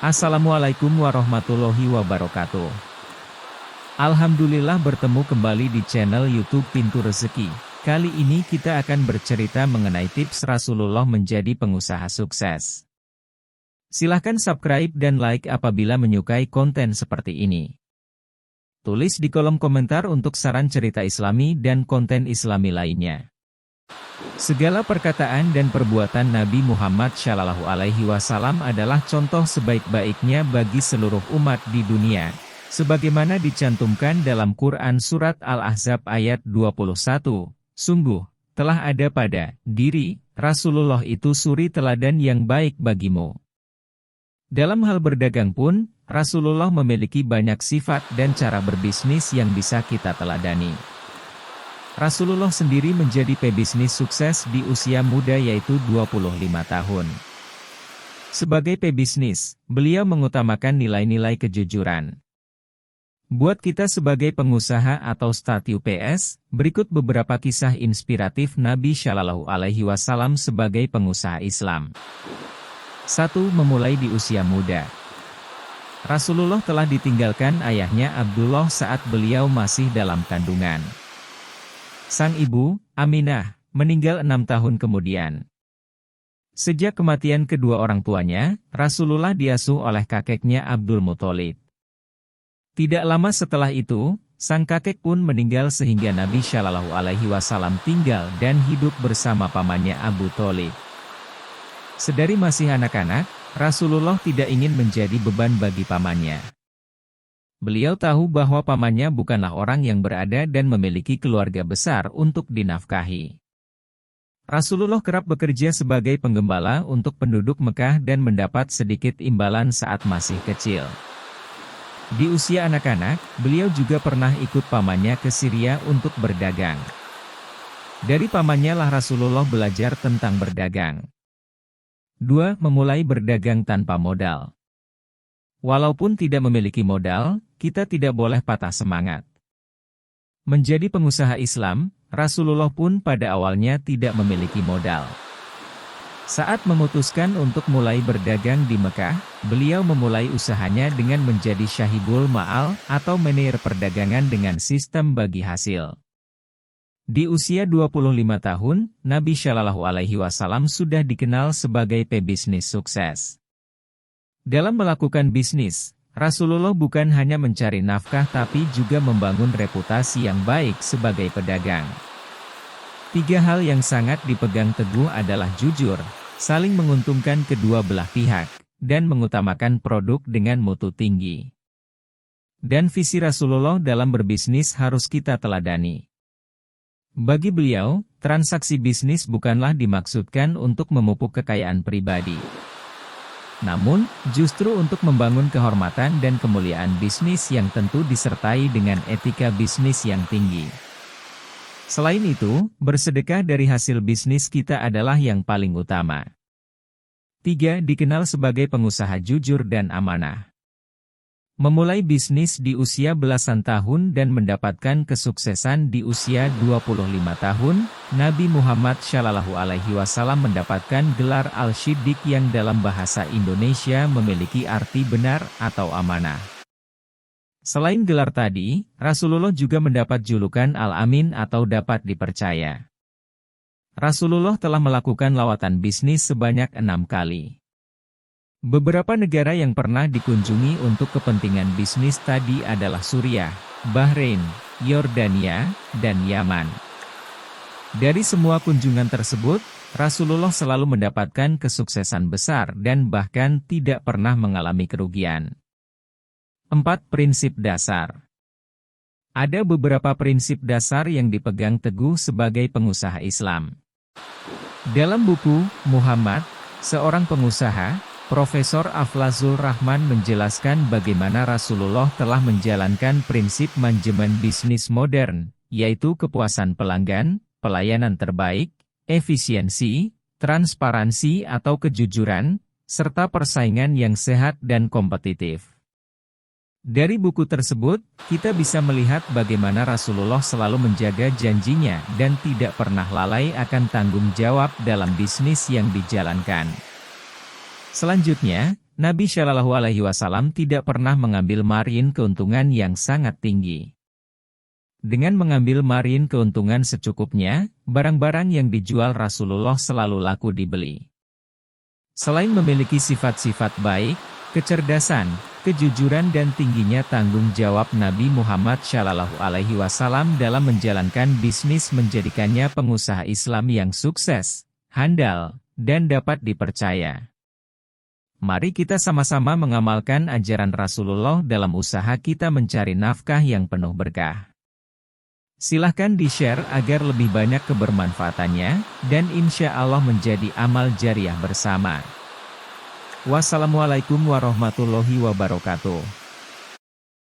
Assalamualaikum warahmatullahi wabarakatuh. Alhamdulillah bertemu kembali di channel YouTube Pintu Rezeki. Kali ini kita akan bercerita mengenai tips Rasulullah menjadi pengusaha sukses. Silahkan subscribe dan like apabila menyukai konten seperti ini. Tulis di kolom komentar untuk saran cerita Islami dan konten Islami lainnya. Segala perkataan dan perbuatan Nabi Muhammad SAW adalah contoh sebaik-baiknya bagi seluruh umat di dunia, sebagaimana dicantumkan dalam Quran Surat Al-Ahzab ayat 21, sungguh, telah ada pada diri Rasulullah itu suri teladan yang baik bagimu. Dalam hal berdagang pun, Rasulullah memiliki banyak sifat dan cara berbisnis yang bisa kita teladani. Rasulullah sendiri menjadi pebisnis sukses di usia muda yaitu 25 tahun. Sebagai pebisnis, beliau mengutamakan nilai-nilai kejujuran. Buat kita sebagai pengusaha atau start PS, berikut beberapa kisah inspiratif Nabi Shallallahu Alaihi Wasallam sebagai pengusaha Islam. 1. Memulai di usia muda. Rasulullah telah ditinggalkan ayahnya Abdullah saat beliau masih dalam kandungan. Sang ibu, Aminah, meninggal 6 tahun kemudian. Sejak kematian kedua orang tuanya, Rasulullah diasuh oleh kakeknya Abdul Muthalib. Tidak lama setelah itu, sang kakek pun meninggal sehingga Nabi Shallallahu Alaihi Wasallam tinggal dan hidup bersama pamannya Abu Thalib. Sedari masih anak-anak, Rasulullah tidak ingin menjadi beban bagi pamannya. Beliau tahu bahwa pamannya bukanlah orang yang berada dan memiliki keluarga besar untuk dinafkahi. Rasulullah kerap bekerja sebagai penggembala untuk penduduk Mekah dan mendapat sedikit imbalan saat masih kecil. Di usia anak-anak, beliau juga pernah ikut pamannya ke Syria untuk berdagang. Dari pamannya lah Rasulullah belajar tentang berdagang. 2. Memulai berdagang tanpa modal. Walaupun tidak memiliki modal, kita tidak boleh patah semangat. Menjadi pengusaha Islam, Rasulullah pun pada awalnya tidak memiliki modal. Saat memutuskan untuk mulai berdagang di Mekah, beliau memulai usahanya dengan menjadi syahibul ma'al atau manajer perdagangan dengan sistem bagi hasil. Di usia 25 tahun, Nabi Shallallahu Alaihi Wasallam sudah dikenal sebagai pebisnis sukses. Dalam melakukan bisnis, Rasulullah bukan hanya mencari nafkah tapi juga membangun reputasi yang baik sebagai pedagang. 3 hal yang sangat dipegang teguh adalah jujur, saling menguntungkan kedua belah pihak, dan mengutamakan produk dengan mutu tinggi. Dan visi Rasulullah dalam berbisnis harus kita teladani. Bagi beliau, transaksi bisnis bukanlah dimaksudkan untuk memupuk kekayaan pribadi. Namun, justru untuk membangun kehormatan dan kemuliaan bisnis yang tentu disertai dengan etika bisnis yang tinggi. Selain itu, bersedekah dari hasil bisnis kita adalah yang paling utama. 3. Dikenal sebagai pengusaha jujur dan amanah. Memulai bisnis di usia belasan tahun dan mendapatkan kesuksesan di usia 25 tahun, Nabi Muhammad Shallallahu Alaihi Wasallam mendapatkan gelar Al-Shiddiq yang dalam bahasa Indonesia memiliki arti benar atau amanah. Selain gelar tadi, Rasulullah juga mendapat julukan Al-Amin atau dapat dipercaya. Rasulullah telah melakukan lawatan bisnis sebanyak 6 kali. Beberapa negara yang pernah dikunjungi untuk kepentingan bisnis tadi adalah Suriah, Bahrain, Yordania, dan Yaman. Dari semua kunjungan tersebut, Rasulullah selalu mendapatkan kesuksesan besar dan bahkan tidak pernah mengalami kerugian. 4. Prinsip dasar. Ada beberapa prinsip dasar yang dipegang teguh sebagai pengusaha Islam. Dalam buku Muhammad, seorang pengusaha, Profesor Aflazul Rahman menjelaskan bagaimana Rasulullah telah menjalankan prinsip manajemen bisnis modern, yaitu kepuasan pelanggan, pelayanan terbaik, efisiensi, transparansi atau kejujuran, serta persaingan yang sehat dan kompetitif. Dari buku tersebut, kita bisa melihat bagaimana Rasulullah selalu menjaga janjinya dan tidak pernah lalai akan tanggung jawab dalam bisnis yang dijalankan. Selanjutnya, Nabi Shallallahu Alaihi Wasallam tidak pernah mengambil margin keuntungan yang sangat tinggi. Dengan mengambil margin keuntungan secukupnya, barang-barang yang dijual Rasulullah selalu laku dibeli. Selain memiliki sifat-sifat baik, kecerdasan, kejujuran dan tingginya tanggung jawab Nabi Muhammad Shallallahu Alaihi Wasallam dalam menjalankan bisnis menjadikannya pengusaha Islam yang sukses, handal, dan dapat dipercaya. Mari kita sama-sama mengamalkan ajaran Rasulullah dalam usaha kita mencari nafkah yang penuh berkah. Silahkan di-share agar lebih banyak kebermanfaatannya, dan insya Allah menjadi amal jariah bersama. Wassalamualaikum warahmatullahi wabarakatuh.